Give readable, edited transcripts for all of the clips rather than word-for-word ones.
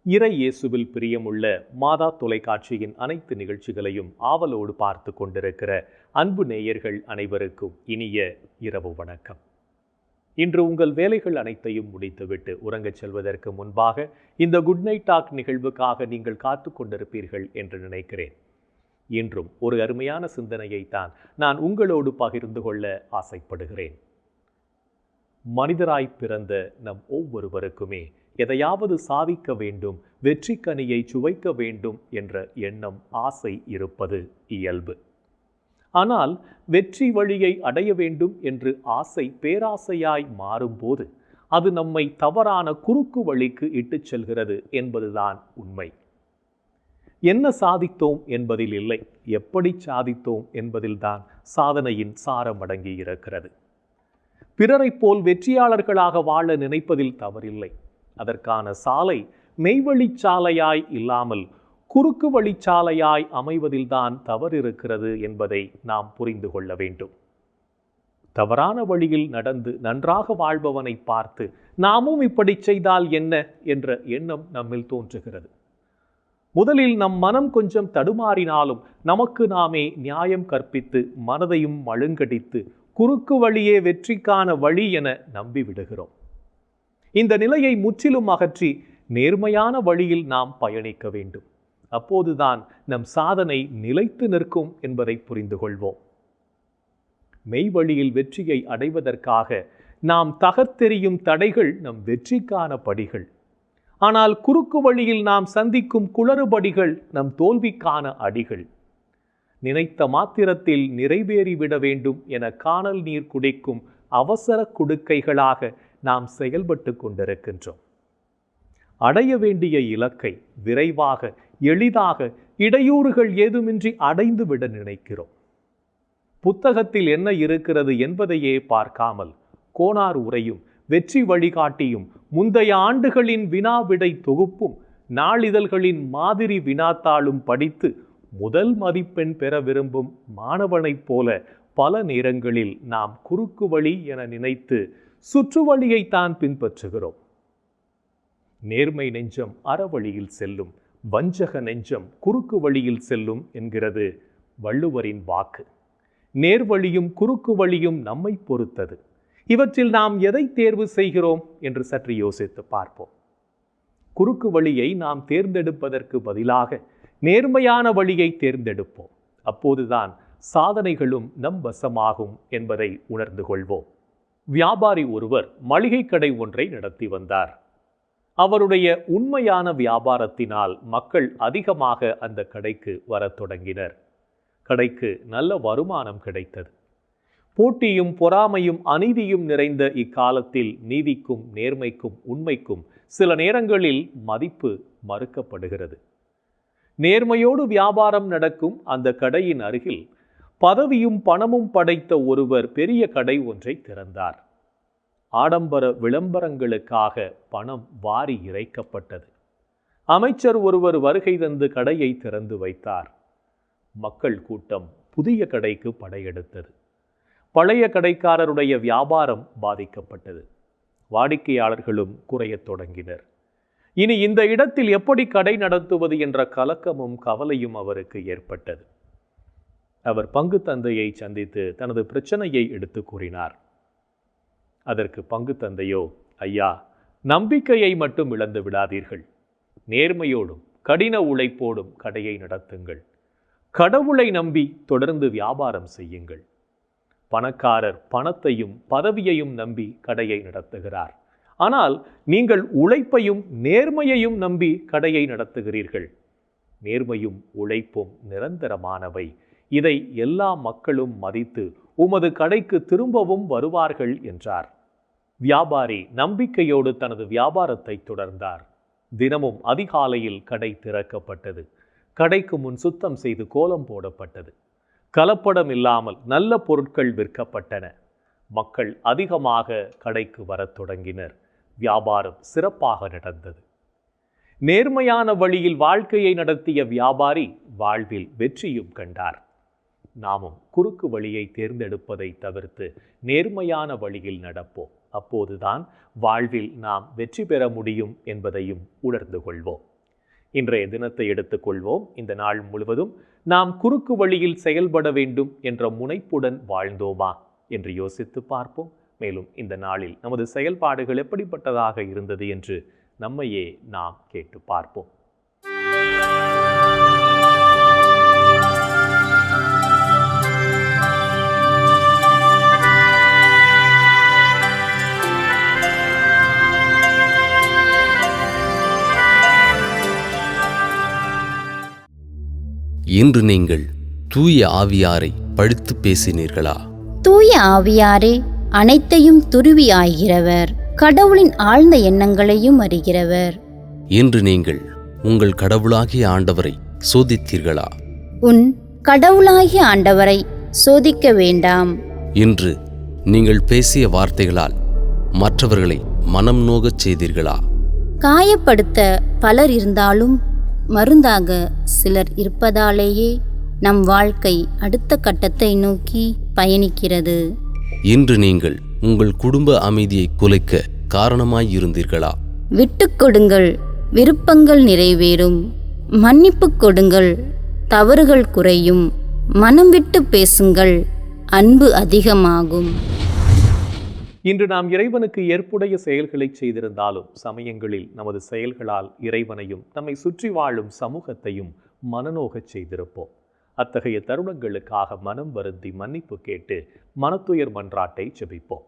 இறை இயேசுவில் பிரியமுள்ள மாதா தொலைக்காட்சியின் அனைத்து நிகழ்ச்சிகளையும் ஆவலோடு பார்த்து கொண்டிருக்கிற அன்பு நேயர்கள் அனைவருக்கும் இனிய இரவு வணக்கம். இன்று உங்கள் வேலைகள் அனைத்தையும் முடித்துவிட்டு உறங்கச் செல்வதற்கு முன்பாக இந்த குட் நைட் டாக் நிகழ்வுக்காக நீங்கள் காத்து கொண்டிருப்பீர்கள் என்று நினைக்கிறேன். இன்றும் ஒரு அருமையான சிந்தனையைத்தான் நான் உங்களோடு பகிர்ந்து கொள்ள ஆசைப்படுகிறேன். மனிதராய் பிறந்த நம் ஒவ்வொருவருக்குமே எதையாவது சாதிக்க வேண்டும், வெற்றி கனியை சுவைக்க வேண்டும் என்ற எண்ணம், ஆசை இருப்பது இயல்பு. ஆனால் வெற்றி வழியை அடைய வேண்டும் என்று ஆசை பேராசையாய் மாறும்போது அது நம்மை தவறான குறுக்கு வழிக்கு இட்டுச் செல்கிறது என்பதுதான் உண்மை. என்ன சாதித்தோம் என்பதில் இல்லை, எப்படி சாதித்தோம் என்பதில்தான் சாதனையின் சாரம் அடங்கி இருக்கிறது. பிறரை போல் வெற்றியாளர்களாக வாழ நினைப்பதில் தவறில்லை. அதற்கான சாலை மெய்வழிச்சாலையாய் இல்லாமல் குறுக்கு வழிச்சாலையாய் அமைவதில்தான் தவறிருக்கிறது என்பதை நாம் புரிந்து கொள்ள வேண்டும். தவறான வழியில் நடந்து நன்றாக வாழ்பவனை பார்த்து நாமும் இப்படி செய்தால் என்ன என்ற எண்ணம் நம்மில் தோன்றுகிறது. முதலில் நம் மனம் கொஞ்சம் தடுமாறினாலும் நமக்கு நாமே நியாயம் கற்பித்து மனதையும் மழுங்கடித்து குறுக்கு வழியே வெற்றிக்கான வழி என நம்பிவிடுகிறோம். இந்த நிலையை முற்றிலும் அகற்றி நேர்மையான வழியில் நாம் பயணிக்க வேண்டும். அப்போதுதான் நம் சாதனை நிலைத்து நிற்கும் என்பதை புரிந்து கொள்வோம். மெய்வழியில் வெற்றியை அடைவதற்காக நாம் தகர்த்தெறியும் தடைகள் நம் வெற்றிக்கான படிகள். ஆனால் குறுக்கு வழியில் நாம் சந்திக்கும் குளறுபடிகள் நம் தோல்விக்கான அடிகள். நினைத்த மாத்திரத்தில் நிறைவேறிவிட வேண்டும் என காணல் நீர் குடிக்கும் அவசர குடுக்கைகளாக நாம் செயல்பட்டு கொண்டிருக்கின்றோம். அடைய வேண்டிய இலக்கை விரைவாக, எளிதாக, இடையூறுகள் ஏதுமின்றி அடைந்துவிட நினைக்கிறோம். புத்தகத்தில் என்ன இருக்கிறது என்பதையே பார்க்காமல் கோனார் உரையும் வெற்றி வழிகாட்டியும் முந்தைய ஆண்டுகளின் வினா விடை தொகுப்பும் நாளிதழ்களின் மாதிரி வினாத்தாளும் படித்து முதல் மதிப்பெண் பெற விரும்பும் மாணவனைப் போல பல நேரங்களில் நாம் குறுக்கு வழி என நினைத்து சுற்று வழியைத்தான் பின்பற்றுகிறோம். நேர்மை நெஞ்சம் அறவழியில் செல்லும், வஞ்சக நெஞ்சம் குறுக்கு வழியில் செல்லும் என்கிறது வள்ளுவரின் வாக்கு. நேர்வழியும் குறுக்கு வழியும் நம்மை பொறுத்தது. இவற்றில் நாம் எதை தேர்வு செய்கிறோம் என்று சற்று யோசித்து பார்ப்போம். குறுக்கு வழியை நாம் தேர்ந்தெடுப்பதற்கு பதிலாக நேர்மையான வழியை தேர்ந்தெடுப்போம். அப்போதுதான் சாதனைகளும் நம் வசமாகும் என்பதை உணர்ந்து கொள்வோம். வியாபாரி ஒருவர் மளிகை கடை ஒன்றை நடத்தி வந்தார். அவருடைய உண்மையான வியாபாரத்தினால் மக்கள் அதிகமாக அந்த கடைக்கு வரத் தொடங்கினர். கடைக்கு நல்ல வருமானம் கிடைத்தது. போட்டியும் பொறாமையும் அநீதியும் நிறைந்த இக்காலத்தில் நீதிக்கும் நேர்மைக்கும் உண்மைக்கும் சில நேரங்களில் மதிப்பு மறுக்கப்படுகிறது. நேர்மையோடு வியாபாரம் நடக்கும் அந்த கடையின் அருகில் பதவியும் பணமும் படைத்த ஒருவர் பெரிய கடை ஒன்றை திறந்தார். ஆடம்பர விளம்பரங்களுக்காக பணம் வாரி இறைக்கப்பட்டது. அமைச்சர் ஒருவர் வருகை தந்து கடையை திறந்து வைத்தார். மக்கள் கூட்டம் புதிய கடைக்கு படையெடுத்தது. பழைய கடைக்காரருடைய வியாபாரம் பாதிக்கப்பட்டது. வாடிக்கையாளர்களும் குறையத் தொடங்கினர். இனி இந்த இடத்தில் எப்படி கடை நடத்துவது என்ற கலக்கமும் கவலையும் அவருக்கு ஏற்பட்டது. அவர் பங்கு தந்தையை சந்தித்து தனது பிரச்சனையை எடுத்து கூறினார். அதற்கு பங்கு தந்தையோ, ஐயா, நம்பிக்கையை மட்டும் இழந்து விடாதீர்கள். நேர்மையோடும் கடின உழைப்போடும் கடையை நடத்துங்கள். கடவுளை நம்பி தொடர்ந்து வியாபாரம் செய்யுங்கள். பணக்காரர் பணத்தையும் பதவியையும் நம்பி கடையை நடத்துகிறார். ஆனால் நீங்கள் உழைப்பையும் நேர்மையையும் நம்பி கடையை நடத்துகிறீர்கள். நேர்மையும் உழைப்பும் நிரந்தரமானவை. இதை எல்லா மக்களும் மதித்து உமது கடைக்கு திரும்பவும் வருவார்கள் என்றார். வியாபாரி நம்பிக்கையோடு தனது வியாபாரத்தை தொடர்ந்தார். தினமும் அதிகாலையில் கடை திறக்கப்பட்டது. கடைக்கு முன் சுத்தம் செய்து கோலம் போடப்பட்டது. கலப்படம் இல்லாமல் நல்ல பொருட்கள் விற்கப்பட்டன. மக்கள் அதிகமாக கடைக்கு வரத் தொடங்கினர். வியாபாரம் சிறப்பாக நடந்தது. நேர்மையான வழியில் வாழ்க்கையை நடத்திய வியாபாரி வாழ்வில் வெற்றியும் கண்டார். நாமும் குறுக்கு வழியை தேர்ந்தெடுப்பதை தவிர்த்து நேர்மையான வழியில் நடப்போம். அப்போதுதான் வாழ்வில் நாம் வெற்றி பெற முடியும் என்பதையும் உணர்ந்து கொள்வோம். இன்றைய தினத்தை எடுத்துக்கொள்வோம். இந்த நாள் முழுவதும் நாம் குறுக்கு வழியில் செயல்பட வேண்டும் என்ற முனைப்புடன் வாழ்ந்தோமா என்று யோசித்து பார்ப்போம். மேலும் இந்த நாளில் நமது செயல்பாடுகள் எப்படிப்பட்டதாக இருந்தது என்று நம்மையே நாம் கேட்டு பார்ப்போம். இன்று நீங்கள் தூய ஆவியாரை பழித்து பேசினீர்களா? தூய ஆவியாரே அனைத்தையும் துருவி ஆகிறவர், கடவுளின் ஆழ்ந்த எண்ணங்களையும் அறிகிறவர். இன்று நீங்கள் உங்கள் கடவுளாகிய ஆண்டவரை சோதித்தீர்களா? உன் கடவுளாகிய ஆண்டவரை சோதிக்க வேண்டாம். இன்று நீங்கள் பேசிய வார்த்தைகளால் மற்றவர்களை மனம் நோகச் செய்தீர்களா? காயப்படுத்த பலர் இருந்தாலும் மருந்தாக சிலர் இருப்பதாலேயே நம் வாழ்க்கை அடுத்த கட்டத்தை நோக்கி பயணிக்கிறது. இன்று நீங்கள் உங்கள் குடும்ப அமைதியை குலைக்க காரணமாயிருந்தீர்களா? விட்டுக் கொடுங்கள், விருப்பங்கள் நிறைவேறும். மன்னிப்பு கொடுங்கள், தவறுகள் குறையும். மனம் விட்டு பேசுங்கள், அன்பு அதிகமாகும். இன்று நாம் இறைவனுக்கு ஏற்புடைய செயல்களை செய்திருந்தாலும் சமயங்களில் நமது செயல்களால் இறைவனையும் நம்மை சுற்றி வாழும் சமூகத்தையும் மனநோகச் செய்திருப்போம். அத்தகைய தருணங்களுக்காக மனம் வருந்தி மன்னிப்பு கேட்டு மனத்துயர் மன்றாட்டை ஜெபிப்போம்.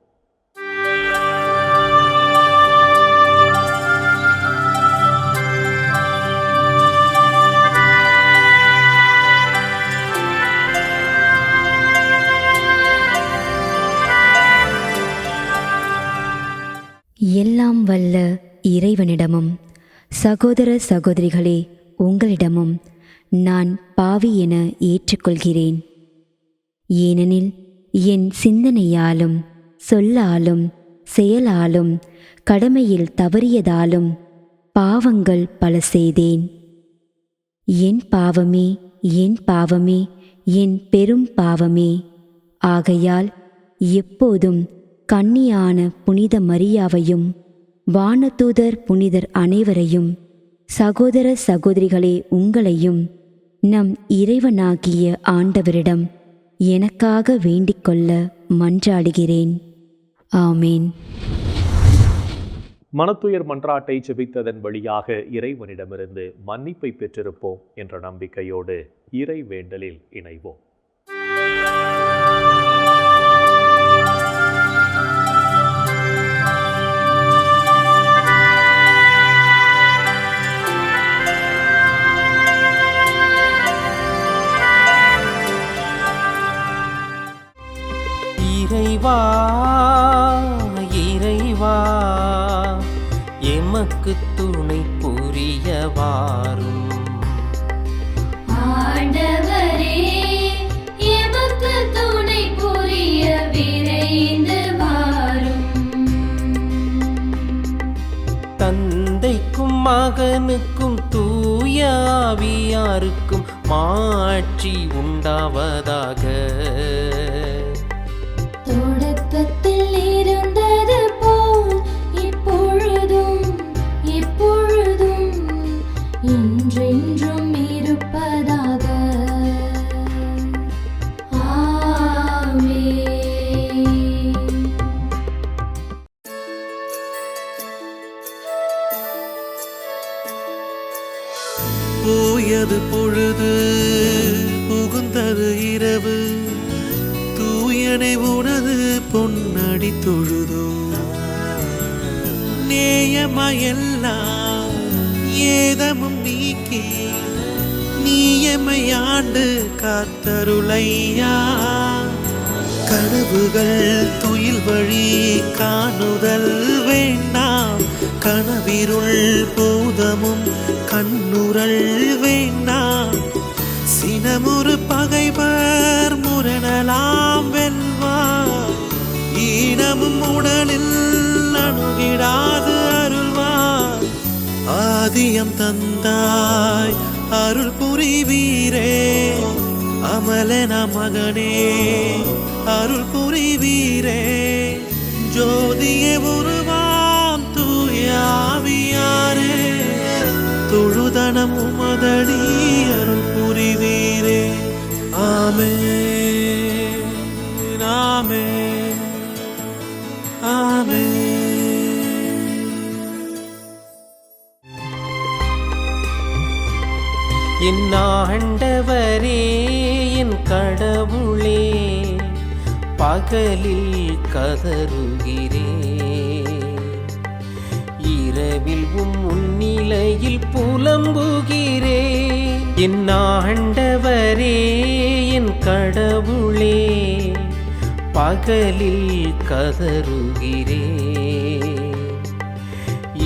எல்லாம் வல்ல இறைவனிடமும் சகோதர சகோதரிகளே உங்களிடமும் நான் பாவி என ஏற்றுக்கொள்கிறேன். ஏனெனில் என் சிந்தனையாலும் சொல்லாலும் செயலாலும் கடமையில் தவறியதாலும் பாவங்கள் பல செய்தேன். என் பாவமே, என் பாவமே, என் பெரும் பாவமே. ஆகையால் எப்போதும் கன்னியான புனித மரியாவையும் வானதூதர் புனிதர் அனைவரையும் சகோதர சகோதரிகளே உங்களையும் நம் இறைவனாகிய ஆண்டவரிடம் எனக்காக வேண்டிக்கொள்ள மன்றாடுகிறேன். ஆமேன். மனத்துயர் மன்றாட்டை ஜெபித்ததன் வழியாக இறைவனிடமிருந்து மன்னிப்பை பெற்றிருப்போம் என்ற நம்பிக்கையோடு இறை வேண்டலில் இணைவோம். இறைவா இறைவா எமக்கு துணை புரிய வாரும். ஆண்டவரே எமக்கு துணை புரிய விரைந்து வாரும். தந்தைக்கும் மகனுக்கும் தூய ஆவியாருக்கும் மாட்சி உண்டாவதாக. தொடக்கத்தில் இருந்தது போல் இப்பொழுதும் எப்பொழுதும் என்றென்றும் இருப்பதாக. ஆமென். போயது பொழுது புகுந்தது இரவு, தூயனை உனது பொன்னடி தொழுதோ. நேயமையெல்லாம் ஏதமும் நீக்கி நீயமையாண்டு காத்தருளையா. கனவுகள் துயில் வழி காணுதல் வேண்டாம், கனவிருள் பூதமும் கண்ணுரல் வேண்டாம். சினமுறு பகைவர் முரணலாம் வெல்வார், ஈனமும் உடலில் அணுகிடாது அருள்வார். ஆதியம் தந்தாய் அருள் புரிவீரே, அமலன மகனே அருள் புரிவீரே. ஜோதியே உருவாம் தூய ஆவியாரே, முழுதனம் உமதடி அருள் புரிவீரே. ஆமென், ஆமென், ஆமென். என் ஆண்டவரே என் கடவுளே, பகலில் கதறுகிறேன், இரவில் முன்னிலையில் புலம்புகிறேன். என் ஆண்டவரே என் கடவுளே, பகலில் கதறுகிறேன்,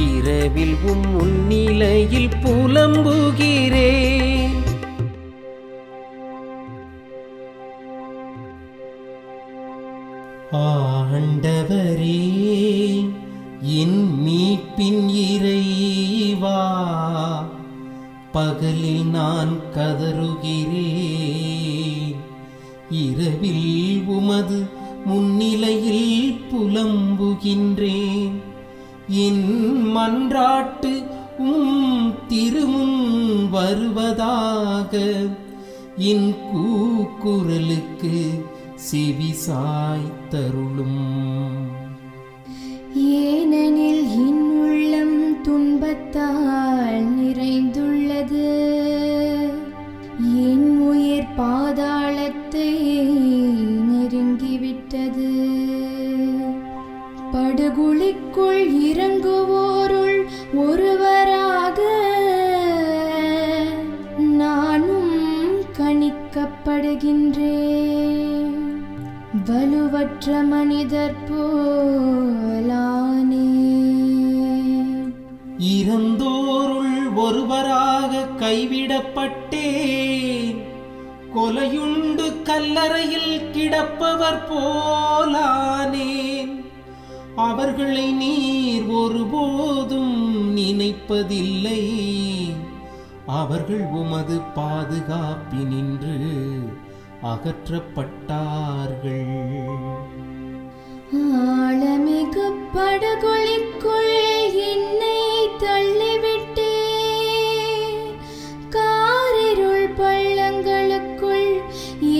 இரவில் முன்னிலையில் புலம்புகிறேன். ஆண்டவரே என் மீட்பின் இறைவா, பகலில் நான் கதறுகிறேன், இரவில் உமது முன்னிலையில் புலம்புகின்றேன். என் மன்றாட்டு திருமுன் வருவதாக, என் கூக்குரலுக்கு செவிசாய் தருளும். ஏனெனில் என் உள்ளம் துன்பத்தால் நிறைந்துள்ளது, என் உயிர் பாதாளத்தை நெருங்கிவிட்டது. படுகுழிக்குள் இறங்குவோருள் ஒருவராக நானும் கணிக்கப்படுகின்றேன். வலுவற்ற மனிதர் போலானே. இறந்தோருள் ஒருவராக கைவிடப்பட்டேன், கொலையுண்டு கல்லறையில் கிடப்பவர் போலானேன். அவர்களை நீர் ஒருபோதும் நினைப்பதில்லை, அவர்கள் உமது பாதுகாப்பினின்று அகற்றப்பட்டார்கள். ஆழமிகு படுகொலிக்குள் என்னை தள்ளிவிட்டே, காரிருள் பள்ளங்களுக்குள்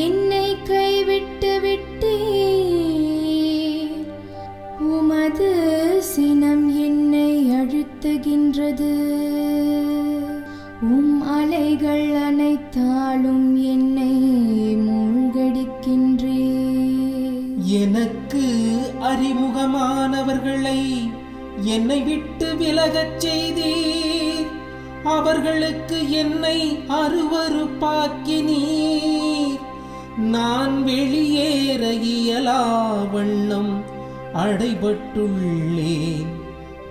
என்னை கைவிட்டு விட்டே. உமது சினம் என்னை அழுத்துகின்றது, அலைகள் அனைத்தாலும் என்னை மூழ்கடிக்கின்றே. எனக்கு அறிமுகமானவர்களை என்னை விட்டு விலகச் செய்தீர், அவர்களுக்கு என்னை அருவருப்பாக்கினீர். நான் வெளியேற இயலா வண்ணம் அடைபட்டுள்ளேன்,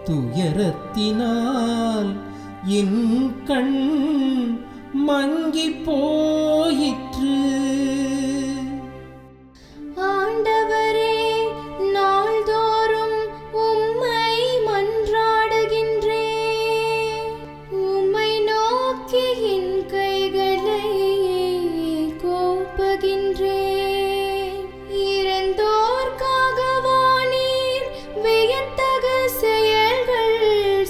துயரத்தினால் என் கண் மங்கி போயிற்று. ஆண்டவரே, நாள்தோறும் உம்மை மன்றாடுகின்றேன், உம்மை நோக்கி என் கைகளை கோப்புகின்றேன். இறந்தோர்க்காகவா நீர் வியத்தக செயல்கள்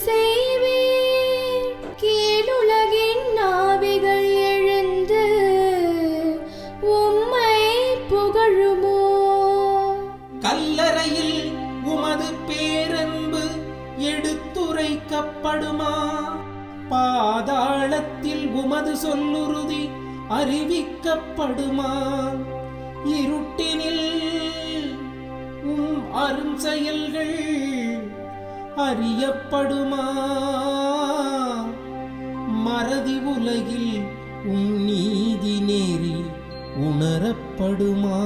செய்வீர்? கீழுலகின் நாவிகள் எழுந்து உம்மை புகழுமோ? கல்லறையில் உமது பேரன்பு எடுத்துரைக்கப்படுமா? பாதாளத்தில் உமது சொல்லுறுதி அறிவிக்கப்படுமா? இருட்டினில் அரும் செயல்கள் அறியப்படுமா? மறதி உலகில் நீதி நேரி உணரப்படுமா?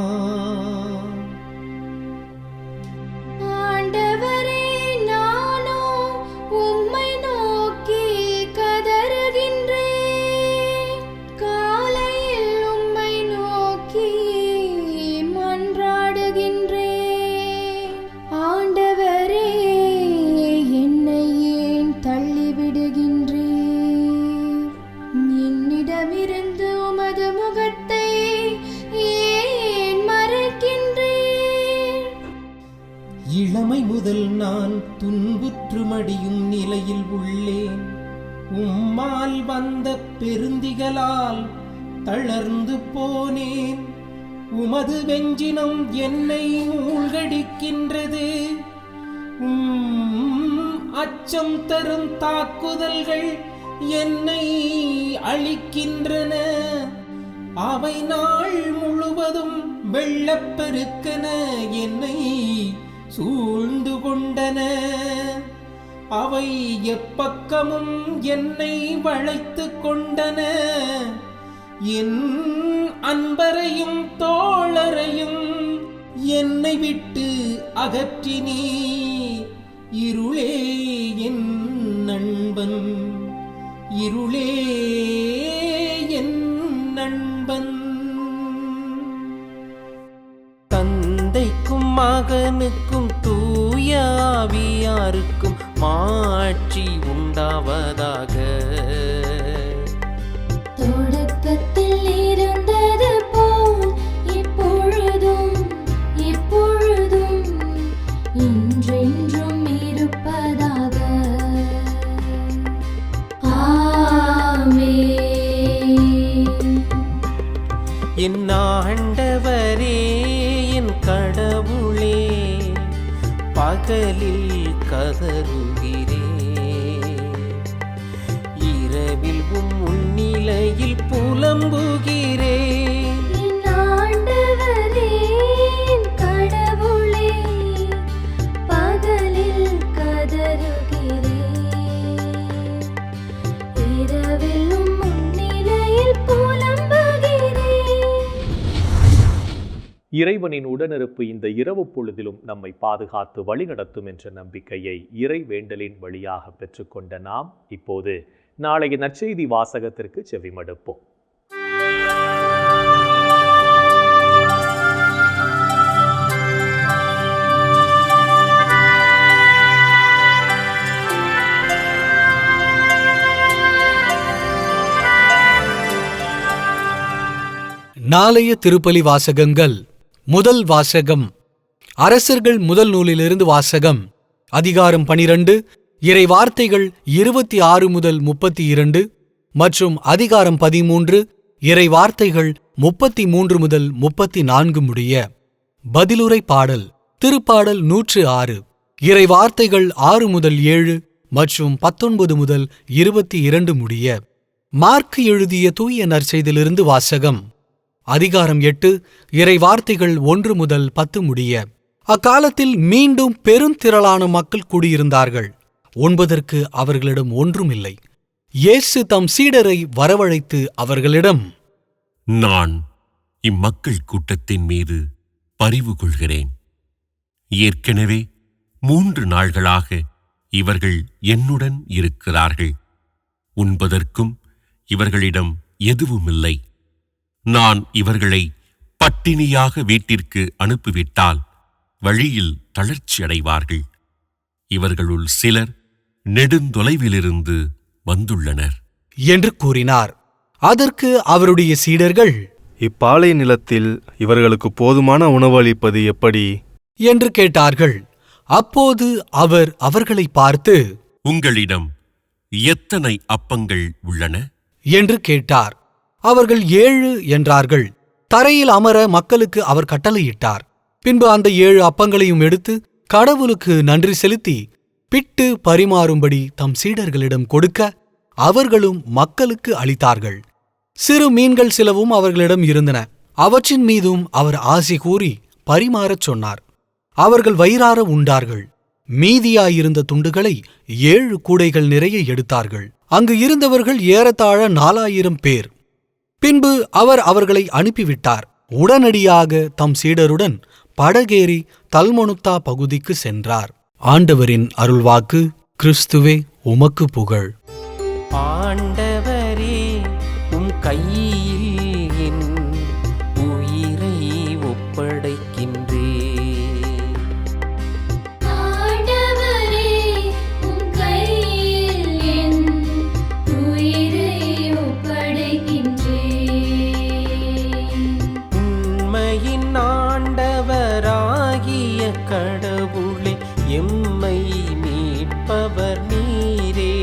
ஆண்டவரே, நானோ உம்மை நோக்கி கதறுகின்றேன், காலையில் உம்மை நோக்கி மன்றாடுகின்றேன். ஆண்டவரே, என்னை ஏன் தள்ளிவிடுகின்றீர்? என்னிடமிருந்து உமது முகத்தை ஏன் மறைக்கின்றீர்? இளமை முதல் நான் துன்புற்று மடியும் நிலையில் உள்ளேன், உம்மால் வந்த பெருந்திகளால் தளர்ந்து போனேன். உமது வெஞ்சினம் என்னை மூழ்கடிக்கின்றது. அச்சம் தரும் தாக்குதல்கள் என்னை அழிக்கின்றன. அவை நாள் முழுவதும் வெள்ளப்பெருக்கென என்னை சூழ்ந்து கொண்டன. அவை எப்பக்கமும் என்னை வளைத்து கொண்டன. என் அன்பரையும் தோழரையும் என்னை விட்டு அகற்றினீ. இருளே என் நண்பன், இருளே என் நண்பன். தந்தைக்கும் மகனுக்கும் தூய ஆவியாருக்கும் மாட்சி உண்டாவதாக. தொடக்கத்தில் இருந்தது போல் இப்பொழுதும் எப்பொழுதும் என்றென்றும் இருப்பதாக. ஆமென். என் ஆண்டவரே, என் கடவுளே, பகலில் கதறுகிறேன், இரவில் உம் முன்னிலையில் புலம்புகிறேன். என் ஆண்டவரே, என் கடவுளே, பகலில் கதறுகிறேன், இரவில் உம் முன்னிலையில் புலம்புகிறேன். இறைவனின் உடனிருப்பு இந்த இரவு பொழுதிலும் நம்மை பாதுகாத்து வழிநடத்தும் என்ற நம்பிக்கையை இறை வேண்டலின் வழியாக பெற்றுக்கொண்ட நாம் இப்போது நாளைய நற்செய்தி வாசகத்திற்கு செவிமடுப்போம். நாளைய திருப்பலி வாசகங்கள். முதல் வாசகம் அரசர்கள் முதல் நூலிலிருந்து வாசகம். அதிகாரம் 12, இறை வார்த்தைகள் 26 முதல் 32 மற்றும் அதிகாரம் 13, இறை வார்த்தைகள் 33 முதல் 34 முடிய. பதிலுரை பாடல். திருப்பாடல் 106, இறை வார்த்தைகள் 6 முதல் 7 மற்றும் 19 முதல் 22 முடிய. மார்க்கு எழுதிய தூய நற்செய்தியிலிருந்து வாசகம். அதிகாரம் 8, இறை வார்த்தைகள் 1 முதல் 10 முடிய. அக்காலத்தில் மீண்டும் பெருந்திரளான மக்கள் கூடியிருந்தார்கள். உண்பதற்கு அவர்களிடம் ஒன்றுமில்லை. இயேசு தம் சீடரை வரவழைத்து அவர்களிடம், நான் இம்மக்கள் கூட்டத்தின் மீது பரிவு கொள்கிறேன். ஏற்கனவே 3 நாள்களாக இவர்கள் என்னுடன் இருக்கிறார்கள். உண்பதற்கும் இவர்களிடம் எதுவுமில்லை. நான் இவர்களை பட்டினியாக வீட்டிற்கு அனுப்பிவிட்டால் வழியில் தளர்ச்சி அடைவார்கள். இவர்களுள் சிலர் நெடுந்தொலைவிலிருந்து வந்துள்ளனர் என்று கூறினார். அதற்கு அவருடைய சீடர்கள், இப்பாலை நிலத்தில் இவர்களுக்கு போதுமான உணவு அளிப்பது எப்படி என்று கேட்டார்கள். அப்போது அவர் அவர்களை பார்த்து, உங்களிடம் எத்தனை அப்பங்கள் உள்ளன என்று கேட்டார். அவர்கள் 7 என்றார்கள். தரையில் அமர மக்களுக்கு அவர் கட்டளையிட்டார். பின்பு அந்த 7 அப்பங்களையும் எடுத்து கடவுளுக்கு நன்றி செலுத்தி பிட்டு பரிமாறும்படி தம் சீடர்களிடம் கொடுக்க அவர்களும் மக்களுக்கு அளித்தார்கள். சிறு மீன்கள் சிலவும் அவர்களிடம் இருந்தன. அவற்றின் மீதும் அவர் ஆசி கூறி பரிமாறச் சொன்னார். அவர்கள் வயிறார உண்டார்கள். மீதியாயிருந்த துண்டுகளை 7 கூடைகள் நிறைய எடுத்தார்கள். அங்கு இருந்தவர்கள் ஏறத்தாழ 4000 பேர். பின்பு அவர் அவர்களை அனுப்பிவிட்டார். உடனடியாக தம் சீடருடன் படகேறி தல்மொனுத்தா பகுதிக்கு சென்றார். ஆண்டவரின் அருள்வாக்கு. கிறிஸ்துவே உமக்கு புகழ். ஆண்டவரே, உம் கையில் என் உயிரை ஒப்படைக்கின்றேன். ஆண்டவரே, உம் கையில் என் உயிரை ஒப்படைக்கின்றேன். உண்மையின் ஆண்டவராகிய கடவுளே, எம்மை மீட்பவர் நீரே.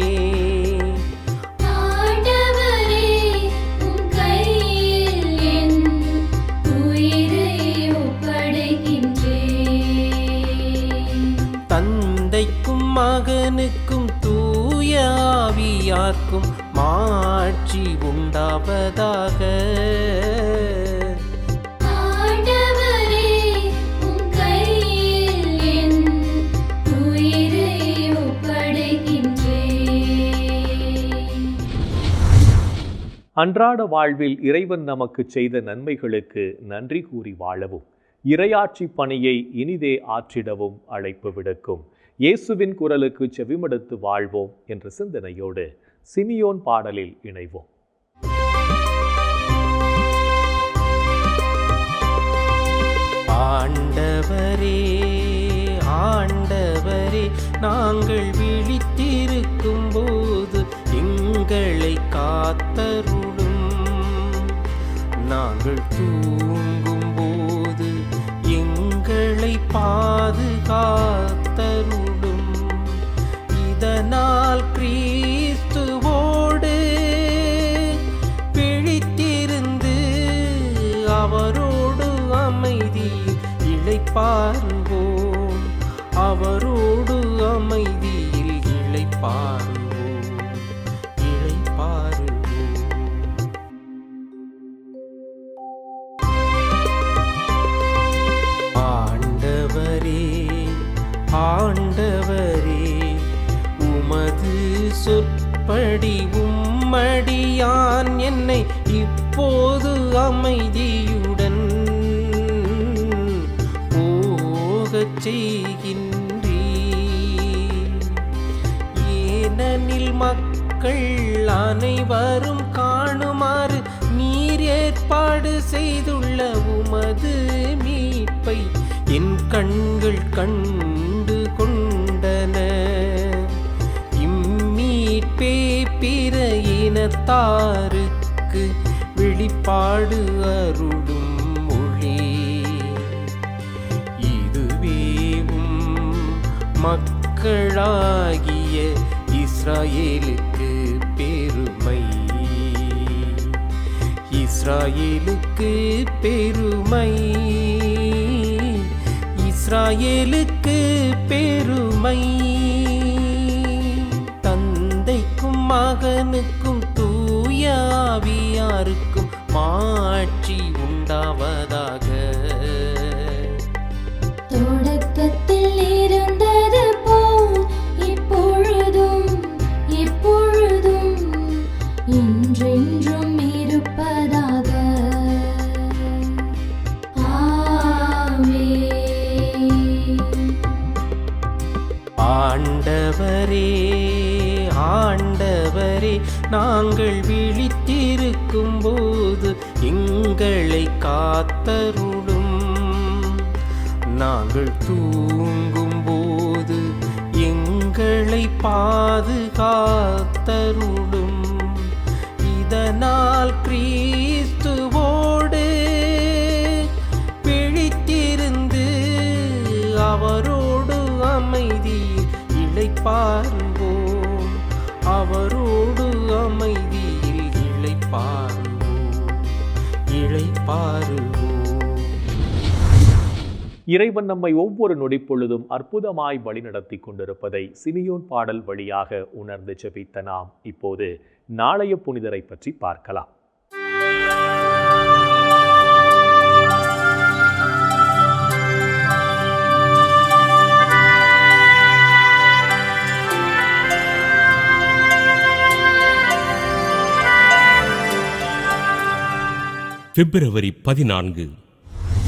யாருக்கும் மாட்சி உண்டாவதாக. ஆண்டவரே, உம் கையில் என் உயிரை ஒப்படைக்கின்றேன். அன்றாட வாழ்வில் இறைவன் நமக்கு செய்த நன்மைகளுக்கு நன்றி கூறி வாழவும், இறையாட்சி பணியை இனிதே ஆற்றிடவும் அழைப்பு விடுக்கும் இயேசுவின் குரலுக்கு செவிமடுத்து வாழ்வோம் என்ற சிந்தனையோடு சிமியோன் பாடலில் இணைவோம். ஆண்டவரே, ஆண்டவரே, நாங்கள் விழித்திருக்கும் போது எங்களை காத்தருளும். நாங்கள் தூங்கும் போது எங்களை பாதுகாத்தருளும். இதனால் கிறிஸ்துவோடு பிழித்திருந்து அவரோடு அமைதியில் இளைப்பாறுவோம். அவரோடு அமைதியில் இளைப்பாறுவோம், இளைப்பாறுவோம். ஆண்டவரே, ஆண்டவரே, உமது சொற்படி உம்மடியான் என்னை இப்போது அமைதியுடன் போகச் செய்கின்றீர். ஏனெனில் மக்கள் அனைவரும் காணுமாறு நீர் ஏற்பாடு செய்துள்ள உமது மீட்பை என் கண்கள் கண்டு கொண்டன. இம்மீட்பே பிற இனத்தாருக்கு வெளிப்பாடு அருளும் மொழி. இதுவேவும் மக்களாகிய இஸ்ராயேலுக்கு பெருமை. இஸ்ராயேலுக்கு பெருமை, இஸ்ராயேலுக்கு பெருமை. தந்தைக்கும் மகனுக்கும் தூய ஆவியாருக்கும் மாட்சி உண்டாவதாக. தொடக்கத்தில் இருந்தது போல் இப்பொழுதும் எப்பொழுதும் என்றென்றும் இருப்பதாக. ஆமென். ஆண்டவரே, ஆண்டவரே, நாங்கள் விழித்திருக்கும் போது எங்களை காத்தருளும். நாங்கள் தூங்கும் போது எங்களை பாதுகாத்தருளும். இதனால் கிறிஸ்துவோடு பிழித்திருந்து அவரோடு அமைதியில் இளைப்பாறுவோம். அவரோடு அமைதியில் இளைப்பாறுவோம், இளைப்பாறுவோம். இறைவன் நம்மை ஒவ்வொரு நொடிப்பொழுதும் அற்புதமாய் வழிநடத்தி கொண்டிருப்பதை சிமியோன் பாடல் வழியாக உணர்ந்து ஜெபித்த நாம் இப்போது நாளைய புனிதரை பற்றி பார்க்கலாம். பிப்ரவரி 14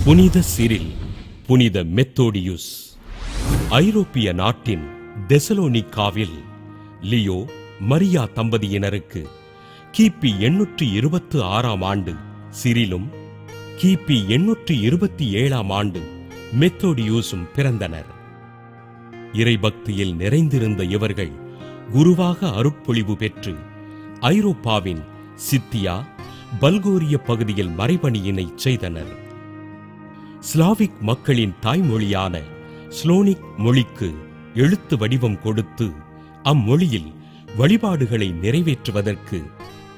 புனித சிரில், புனித மெத்தோடியுஸ். ஐரோப்பிய நாட்டின் தெசலோனிக்காவில் லியோ மரியா தம்பதியினருக்கு கிபி 826 ஆண்டு சிரிலும் கிபி 827 ஆண்டு மெத்தோடியூஸும் பிறந்தனர். இறைபக்தியில் நிறைந்திருந்த இவர்கள் குருவாக அருட்பொழிவு பெற்று ஐரோப்பாவின் சித்தியா, பல்கோரிய பகுதியில் மறைபணியினை செய்தனர். ஸ்லாவிக் மக்களின் தாய்மொழியான ஸ்லோனிக் மொழிக்கு எழுத்து வடிவம் கொடுத்து அம்மொழியில் வழிபாடுகளை நிறைவேற்றுவதற்கு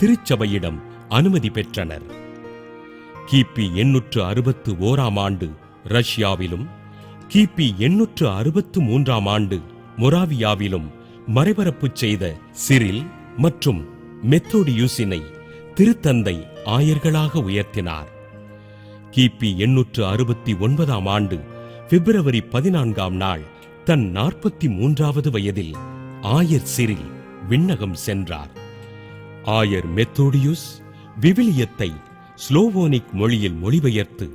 திருச்சபையிடம் அனுமதி பெற்றனர். கிபி 861 ஆண்டு ரஷ்யாவிலும் கிபி 863 ஆண்டு மொராவியாவிலும் மறைபரப்பு செய்த சிரில் மற்றும் மெத்தோடியூசினை திருத்தந்தை ஆயர்களாக உயர்த்தினார். கிபி 869 ஆண்டு பிப்ரவரி 14 நாள் தன் 43வது வயதில் ஆயர் சிரில் விண்ணகம் சென்றார். ஆயர் மெத்தோடியூஸ் விவிலியத்தை ஸ்லோவோனிக் மொழியில் மொழிபெயர்த்து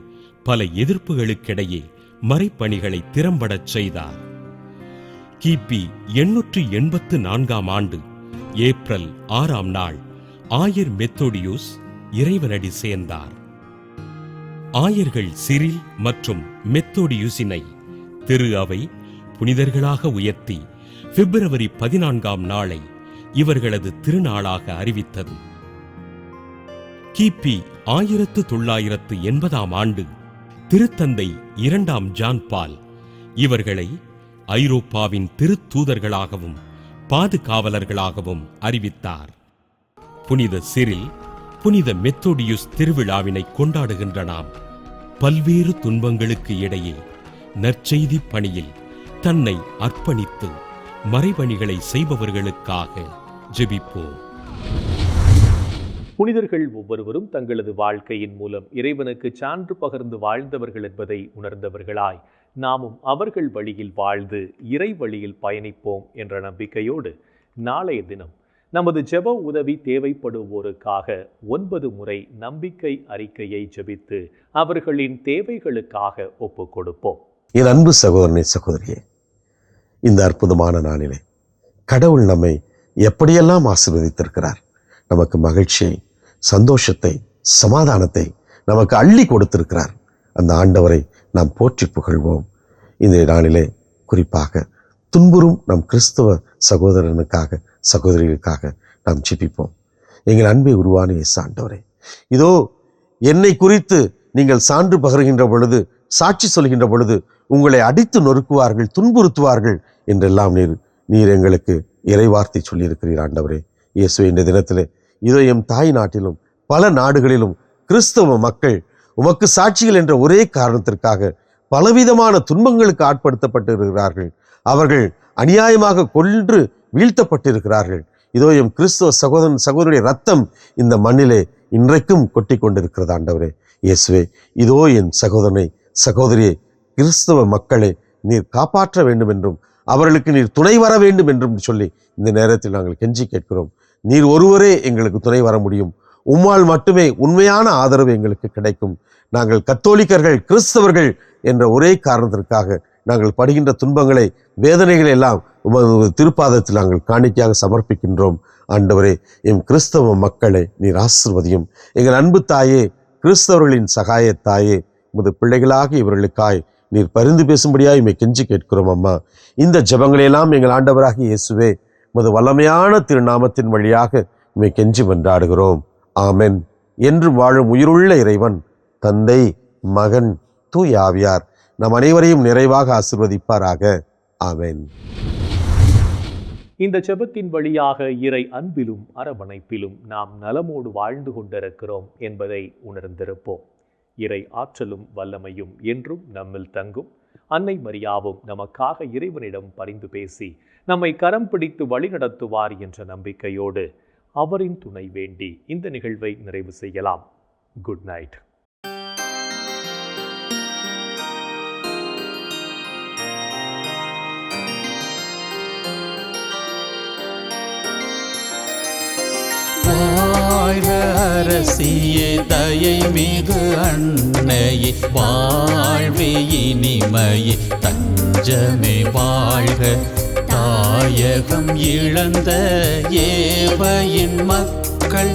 பல எதிர்ப்புகளுக்கிடையே மறைப்பணிகளை திறம்படச் செய்தார். கிபி 884 ஆண்டு ஏப்ரல் 6 நாள் ஆயர் மெத்தோடியூஸ் இறைவனடி சேர்ந்தார். ஆயர்கள் சிரில் மற்றும் மெத்தோடியூசினை திரு அவை புனிதர்களாக உயர்த்தி பிப்ரவரி 14 நாளை இவர்களது திருநாளாக அறிவித்தது. கிபி 1980 ஆண்டு திருத்தந்தை 2 ஜான் பால் இவர்களை ஐரோப்பாவின் திருத்தூதர்களாகவும் பாதுகாவலர்களாகவும் அறிவித்தார். புனித சிரில் புனித மெத்தோடியூஸ் திருவிழாவினை கொண்டாடுகின்ற நாம் பல்வேறு துன்பங்களுக்கு இடையே நற்செய்தி பணியில் தன்னை அர்ப்பணித்து மறைபணிகளை செய்பவர்களுக்காக ஜெபிப்போம். புனிதர்கள் ஒவ்வொருவரும் தங்களது வாழ்க்கையின் மூலம் இறைவனுக்கு சான்று பகர்ந்து வாழ்ந்தவர்கள் என்பதை உணர்ந்தவர்களாய் நாமும் அவர்கள் வழியில் வாழ்ந்து இறை வழியில் பயணிப்போம் என்ற நம்பிக்கையோடு நாளைய தினம் நமது ஜெப உதவி தேவைப்படுவோருக்காக 9 முறை நம்பிக்கை அறிக்கையை ஜெபித்து அவர்களின் தேவைகளுக்காக ஒப்புக் கொடுப்போம். என் அன்பு சகோதரனே, சகோதரியே, இந்த அற்புதமான நாளிலே கடவுள் நம்மை எப்படியெல்லாம் ஆசீர்வதித்திருக்கிறார். நமக்கு மகிழ்ச்சியை, சந்தோஷத்தை, சமாதானத்தை நமக்கு அள்ளி கொடுத்திருக்கிறார். அந்த ஆண்டவரை நாம் போற்றி புகழ்வோம். இந்த நாளிலே குறிப்பாக துன்புறும் நம் கிறிஸ்தவ சகோதரனுக்காக, சகோதரிகளுக்காக நாம் ஜெபிப்போம். எங்கள் அன்பை உருவான இயேசு ஆண்டவரே, இதோ என்னை குறித்து நீங்கள் சான்று பகர்கின்ற பொழுது, சாட்சி சொல்கின்ற பொழுது உங்களை அடித்து நொறுக்குவார்கள், துன்புறுத்துவார்கள் என்றெல்லாம் நீர் எங்களுக்கு இறைவார்த்தை சொல்லியிருக்கிறீர். ஆண்டவரே இயேசுவே, இந்த தினத்திலே இதோ எம் தாய் நாட்டிலும் பல நாடுகளிலும் கிறிஸ்தவ மக்கள் உமக்கு சாட்சிகள் என்ற ஒரே காரணத்திற்காக பலவிதமான துன்பங்களுக்கு ஆட்படுத்தப்பட்டு இருக்கிறார்கள். அவர்கள் அநியாயமாக கொன்று வீழ்த்தப்பட்டிருக்கிறார்கள். இதோ எம் கிறிஸ்தவ சகோதரன் சகோதரியுடைய ரத்தம் இந்த மண்ணிலே இன்றைக்கும் கொட்டி கொண்டிருக்கிறது. ஆண்டவரே இயேசுவே, இதோ என் சகோதரனை சகோதரியை கிறிஸ்தவ மக்களை நீர் காப்பாற்ற வேண்டும் என்றும் அவர்களுக்கு நீர் துணை வர வேண்டும் என்றும் சொல்லி இந்த நேரத்தில் நாங்கள் கெஞ்சி கேட்கிறோம். நீர் ஒருவரே எங்களுக்கு துணை வர முடியும். உம்மால் மட்டுமே உண்மையான ஆதரவு எங்களுக்கு கிடைக்கும். நாங்கள் கத்தோலிக்கர்கள், கிறிஸ்தவர்கள் என்ற ஒரே காரணத்திற்காக நாங்கள் படுகின்ற துன்பங்களை, வேதனைகளை எல்லாம் உமது திருப்பாதத்தில் நாங்கள் காணிக்கையாக சமர்ப்பிக்கின்றோம். ஆண்டவரே, எம் கிறிஸ்தவ மக்களை நீர் ஆசீர்வதியும். எங்கள் அன்பு தாயே, கிறிஸ்தவர்களின் சகாய தாயே, உமது பிள்ளைகளாக இவர்களுக்காய் நீர் பரிந்து பேசும்படியாக இமை கெஞ்சி கேட்கிறோம். அம்மா, இந்த ஜெபங்களையெல்லாம் எங்கள் ஆண்டவராகிய இயேசுவே உமது வல்லமையான திருநாமத்தின் வழியாக இமை கெஞ்சி வென்றாடுகிறோம். ஆமென். என்றும் வாழும் உயிருள்ள இறைவன் தந்தை, மகன், தூய ஆவியார் நம் அனைவரையும் நிறைவாக ஆசீர்வதிப்பாராக. ஆமென். இந்த ஜெபத்தின் வழியாக இறை அன்பிலும் அரவணைப்பிலும் நாம் நலமோடு வாழ்ந்து கொண்டிருக்கிறோம் என்பதை உணர்ந்திருப்போம். இறை ஆற்றலும் வல்லமையும் என்றும் நம்மில் தங்கும். அன்னை மரியாவும் நமக்காக இறைவனிடம் பரிந்து பேசி நம்மை கரம் பிடித்து வழிநடத்துவார் என்ற நம்பிக்கையோடு அவரின் துணை வேண்டி இந்த நிகழ்வை நிறைவு செய்யலாம். Good night. வாழ்க அரசியே, தயை மிகு அன்னையே, வாழ்வே இனிமையே, தஞ்சமே வாழ்க. தாயகம் இழந்த ஏவையின் மக்கள்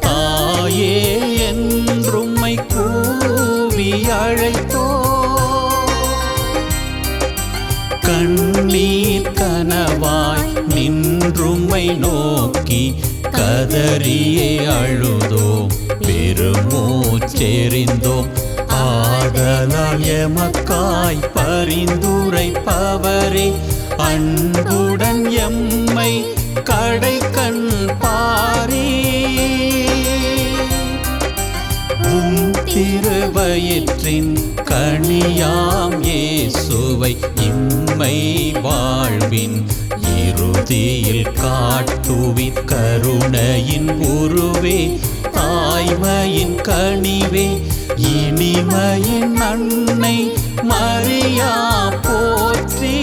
தாயே என்றும்மை கூவி அழைத்தோ. கண்ணீர் கனவாய் நின்றும்மை நோக்கி கதறியே அழுதோம், பெருமூச்செறிந்தோம். ஆதலால் எமக்காய் பரிந்துரைப்பவரே, அன்புடன் எம்மை கடைக்கண் பாரே. உம் திரு திருவயிற்றின் கனியாம் இயேசுவை இம்மை வாழ்வின் இறுதியில் காட்டுவிற் கருணையின் உருவே தாய்மையின் கனிவே இனிமையின் அன்னை மரியா போற்றி